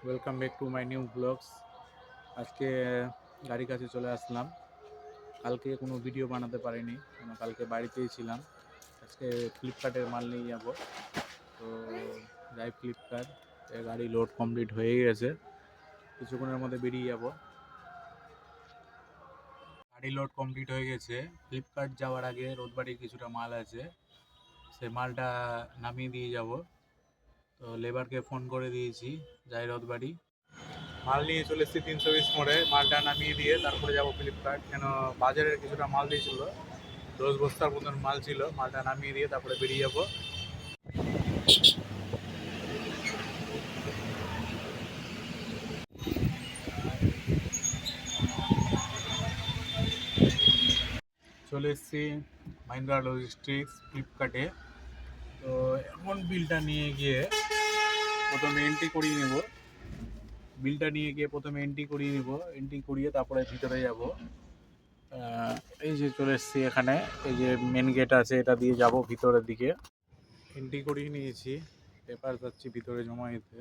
Welcome back to my new blogs. আজকে গাড়ির কাছে চলে আসলাম। কালকে কোনো ভিডিও বানাতে পারিনি, কেন কালকে বাড়িতেই ছিলাম। আজকে ফ্লিপকার্টের মাল নিয়ে যাব। তো যাই ফ্লিপকার্ট, গাড়ি লোড কমপ্লিট হয়ে গেছে, কিছুক্ষণের মধ্যে বেরিয়ে যাব। গাড়ি লোড কমপ্লিট হয়ে গেছে। ফ্লিপকার্ট যাওয়ার আগে রোদবাড়ির কিছুটা মাল আছে, সে মালটা নামিয়ে দিয়ে যাব। তো লেবারকে ফোন করে দিয়েছি, যাই রোদবাড়ি। মাল নিয়ে চলে এসেছি 320 মোড়ে। মালটা নামিয়ে দিয়ে তারপরে যাবো ফ্লিপকার্ট, কেন বাজারের কিছুটা মাল দিয়েছিল, 10 বস্তার মতন মাল ছিল। মালটা নামিয়ে দিয়ে তারপরে বেরিয়ে যাবো। চলে এসেছি মাহিন্দ্রা লজিস্টিক্স ফ্লিপকার্টে। তো এখন বিলটা নিয়ে গিয়ে প্রথমে এন্ট্রি করিয়ে নেব। এন্ট্রি করিয়ে তারপরে ভিতরে যাব। এই যে চলে এসেছি এখানে, এই যে মেন গেট আছে, এটা দিয়ে যাব ভিতরের দিকে। এন্ট্রি করিয়ে নিয়েছি, পেপার যাচ্ছি ভিতরে জমা দিতে।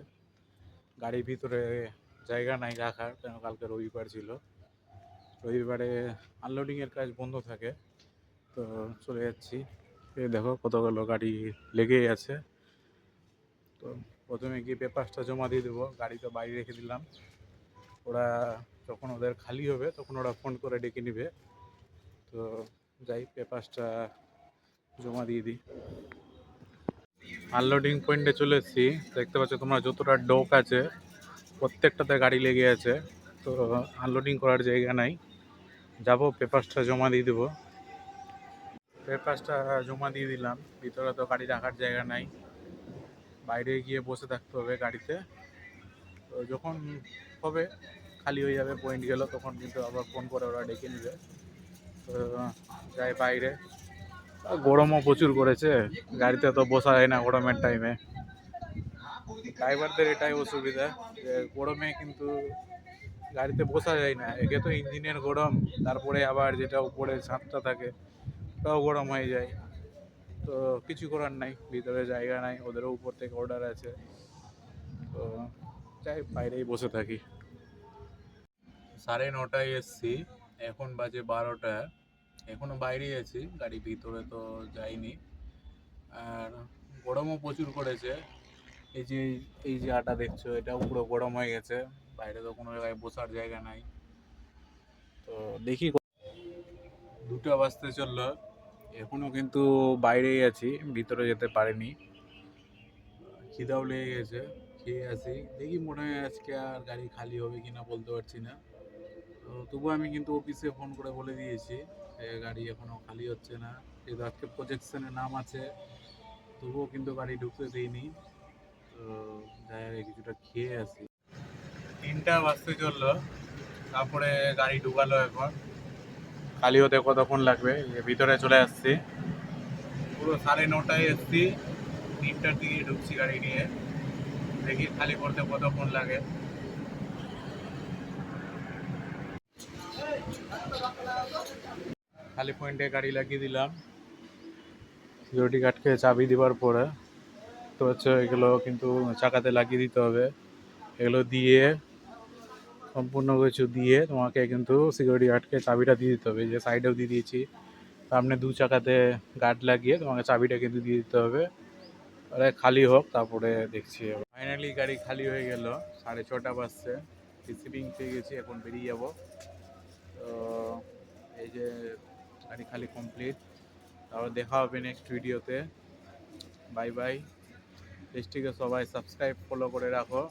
গাড়ির ভিতরে জায়গা নাই রাখার, কেন কালকে রবিবার ছিল। রবিবারে আনলোডিংয়ের কাজ বন্ধ থাকে। তো চলে যাচ্ছি। এই দেখো কতগুলো গাড়ি লেগেই আছে। তো প্রথমে গিয়ে পেপারসটা জমা দিয়ে দেবো। গাড়ি তো বাইরে রেখে দিলাম, ওরা যখন ওদের খালি হবে তখন ওরা ফোন করে ডেকে নেবে। তো যাই পেপারসটা জমা দিয়ে দিই। আনলোডিং পয়েন্টে চলে এসেছি। দেখতে পাচ্ছ তোমরা, যতটা ডোক আছে প্রত্যেকটাতে গাড়ি লেগে আছে। তো আনলোডিং করার জায়গা নাই, যাব পেপারসটা জমা দিয়ে দেবো। পেপারসটা জমা দিয়ে দিলাম। ভিতরে তো গাড়ি রাখার জায়গা নাই, বাইরে গিয়ে বসে থাকতে হবে গাড়িতে। তো যখন হবে খালি হয়ে যাবে, পয়েন্ট গেল, তখন কিন্তু আবার ফোন করে ওরা ডেকে নেবে। তো যাই বাইরে। গরমও প্রচুর করেছে, গাড়িতে তো বসা যায় না গরমের টাইমে। ড্রাইভারদের এটাই অসুবিধা, যে গরমে কিন্তু গাড়িতে বসা যায় না। একে তো ইঞ্জিনের গরম, তারপরে আবার যেটা উপরে ছাদটা থাকে ওটাও গরম হয়ে যায়। তো কিছু করার নাই, ভিতরে জায়গা নাই, ওদেরও উপর থেকে অর্ডার আছে। তো যাই বাইরেই বসে থাকি। 9:30 এসছি, এখন বাজে 12টা। এখনো বাইরেই আছি, গাড়ি ভিতরে তো যাইনি। আর গরমও প্রচুর করেছে। এই যে এই যে আটা দেখছো, এটা পুরো গরম হয়ে গেছে। বাইরে তো কোনো জায়গায় বসার জায়গা নাই। তো দেখি, 2টা বাজতে চললো, এখনো কিন্তু বাইরেই আছি, ভিতরে যেতে পারিনি। খিদাও লেগে গেছে, খেয়ে আসি। দেখি মনে হয় আজকে আর গাড়ি খালি হবে কিনা বলতে পারছি না। তো তবু আমি কিন্তু অফিসে ফোন করে বলে দিয়েছি যে গাড়ি এখনো খালি হচ্ছে না। যেহেতু আজকে প্রজেকশনে নাম আছে, তবুও কিন্তু গাড়ি ঢুকতে দিইনি। তো যাই আগে কিছুটা খেয়ে আসি। 3টা বাজতে চললো, তারপরে গাড়ি ঢুকালো। এখন খালি হতে কতক্ষণ লাগবে, ভিতরে চলে আসছি। পুরো 9:30টায় এসছি, 3টার দিকে ঢুকছি গাড়ি নিয়ে। দেখি খালি করতে কতক্ষণ লাগে। খালি পয়েন্টে গাড়ি লাগিয়ে দিলাম। সিকিউরিটি গার্ডকে চাবি দেওয়ার পরে তো হচ্ছে এগুলো কিন্তু চাকাতে লাগিয়ে দিতে হবে। এগুলো দিয়ে সম্পূর্ণ কিছু দিয়ে তোমাকে কিন্তু সিকিউরিটি গার্ডকে চাবিটা দিয়ে দিতে হবে। যে সাইডেও দিয়ে দিয়েছি, সামনে 2 চাকাতে গার্ড লাগিয়ে তোমাকে চাবিটা কিন্তু দিয়ে দিতে হবে। আরে খালি হোক, তারপরে দেখছি। ফাইনালি গাড়ি খালি হয়ে গেল, 6:30 বাজছে। রিসিভিং পেয়ে গেছি, এখন বেরিয়ে যাব। তো এই যে গাড়ি খালি কমপ্লিট। তারপর দেখা হবে নেক্সট ভিডিওতে। Bye bye. পেজটিকে সবাই সাবস্ক্রাইব ফলো করে রাখো।